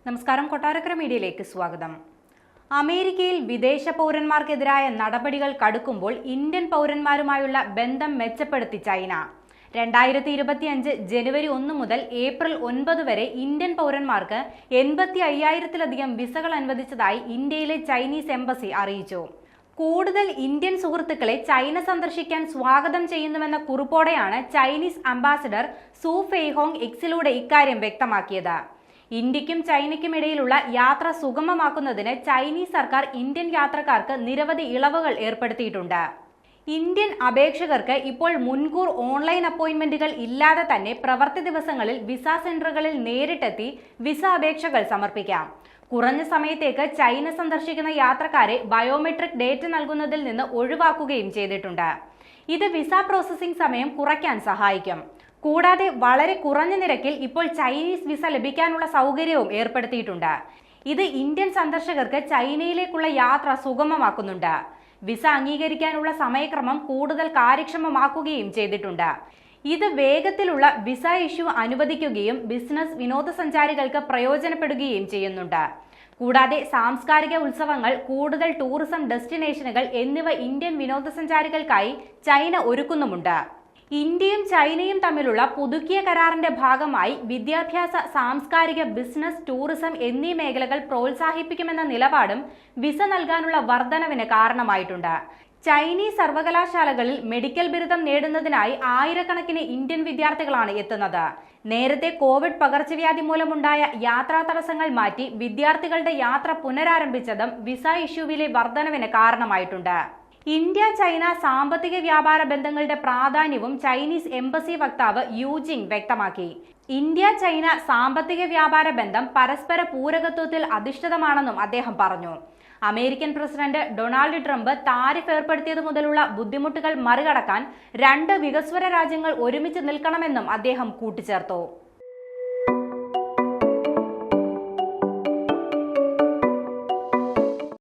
നമസ്കാരം, കൊട്ടാരക്കര മീഡിയയിലേക്ക് സ്വാഗതം. അമേരിക്കയിൽ വിദേശ പൗരന്മാർക്കെതിരായ നടപടികൾ കടുക്കുമ്പോൾ ഇന്ത്യൻ പൗരന്മാരുമായുള്ള ബന്ധം മെച്ചപ്പെടുത്തി ചൈന. 2025 ജനുവരി 1 മുതൽ ഏപ്രിൽ 9 വരെ ഇന്ത്യൻ പൗരന്മാർക്ക് 85,000-ലധികം വിസകൾ അനുവദിച്ചതായി ഇന്ത്യയിലെ ചൈനീസ് എംബസി അറിയിച്ചു. കൂടുതൽ ഇന്ത്യൻ സുഹൃത്തുക്കളെ ചൈന സന്ദർശിക്കാൻ സ്വാഗതം ചെയ്യുന്നുവെന്ന കുറിപ്പോടെയാണ് ചൈനീസ് അംബാസിഡർ സു ഫെയ്ഹോങ് എക്സിലൂടെ ഇക്കാര്യം വ്യക്തമാക്കിയത്. ഇന്ത്യക്കും ചൈനയ്ക്കും ഇടയിലുള്ള യാത്ര സുഗമമാക്കുന്നതിന് ചൈനീസ് സർക്കാർ ഇന്ത്യൻ യാത്രക്കാർക്ക് നിരവധി ഇളവുകൾ ഏർപ്പെടുത്തിയിട്ടുണ്ട്. ഇന്ത്യൻ അപേക്ഷകർക്ക് ഇപ്പോൾ മുൻകൂർ ഓൺലൈൻ അപ്പോയിന്റ്മെന്റുകൾ ഇല്ലാതെ തന്നെ പ്രവൃത്തി ദിവസങ്ങളിൽ വിസ സെന്ററുകളിൽ നേരിട്ടെത്തി വിസ അപേക്ഷകൾ സമർപ്പിക്കാം. കുറഞ്ഞ സമയത്തേക്ക് ചൈന സന്ദർശിക്കുന്ന യാത്രക്കാരെ ബയോമെട്രിക് ഡേറ്റ നൽകുന്നതിൽ നിന്ന് ഒഴിവാക്കുകയും ചെയ്തിട്ടുണ്ട്. ഇത് വിസ പ്രോസസ്സിംഗ് സമയം കുറയ്ക്കാൻ സഹായിക്കും. കൂടാതെ വളരെ കുറഞ്ഞ നിരക്കിൽ ഇപ്പോൾ ചൈനീസ് വിസ ലഭിക്കാനുള്ള സൗകര്യവും ഏർപ്പെടുത്തിയിട്ടുണ്ട്. ഇത് ഇന്ത്യൻ സന്ദർശകർക്ക് ചൈനയിലേക്കുള്ള യാത്ര സുഗമമാക്കുന്നുണ്ട്. വിസ അംഗീകരിക്കാനുള്ള സമയക്രമം കൂടുതൽ കാര്യക്ഷമമാക്കുകയും ചെയ്തിട്ടുണ്ട്. ഇത് വേഗത്തിലുള്ള വിസ ഇഷ്യൂ അനുവദിക്കുകയും ബിസിനസ് വിനോദസഞ്ചാരികൾക്ക് പ്രയോജനപ്പെടുകയും ചെയ്യുന്നുണ്ട്. കൂടാതെ സാംസ്കാരിക ഉത്സവങ്ങൾ, കൂടുതൽ ടൂറിസം ഡെസ്റ്റിനേഷനുകൾ എന്നിവ ഇന്ത്യൻ വിനോദസഞ്ചാരികൾക്കായി ചൈന ഒരുക്കുന്നുമുണ്ട്. ഇന്ത്യയും ചൈനയും തമ്മിലുള്ള പുതുക്കിയ കരാറിന്റെ ഭാഗമായി വിദ്യാഭ്യാസ, സാംസ്കാരിക, ബിസിനസ്, ടൂറിസം എന്നീ മേഖലകൾ പ്രോത്സാഹിപ്പിക്കുമെന്ന നിലപാടും വിസ നൽകാനുള്ള വർധനവിന് കാരണമായിട്ടുണ്ട്. ചൈനീസ് സർവകലാശാലകളിൽ മെഡിക്കൽ ബിരുദം നേടുന്നതിനായി ആയിരക്കണക്കിന് ഇന്ത്യൻ വിദ്യാർത്ഥികളാണ് എത്തുന്നത്. നേരത്തെ കോവിഡ് പകർച്ചവ്യാധി മൂലമുണ്ടായ യാത്രാ തടസ്സങ്ങൾ മാറ്റി വിദ്യാർത്ഥികളുടെ യാത്ര പുനരാരംഭിച്ചതും വിസ ഇഷ്യൂവിലെ വർധനവിന് കാരണമായിട്ടുണ്ട്. ഇന്ത്യ ചൈന സാമ്പത്തിക വ്യാപാര ബന്ധങ്ങളുടെ പ്രാധാന്യവും ചൈനീസ് എംബസി വക്താവ് യൂജിങ് വ്യക്തമാക്കി. ഇന്ത്യ ചൈന സാമ്പത്തിക വ്യാപാര ബന്ധം പരസ്പര പൂരകത്വത്തിൽ അധിഷ്ഠിതമാണെന്നും അദ്ദേഹം പറഞ്ഞു. American president Donald Trump tariff ഏർപ്പെടുത്തിയത് മുതലുള്ള ബുദ്ധിമുട്ടുകൾ മറികടക്കാൻ രണ്ട് വികസ്വര രാജ്യങ്ങൾ ഒരുമിച്ച് നിൽക്കണമെന്നും അദ്ദേഹം കൂട്ടിച്ചേർത്തു.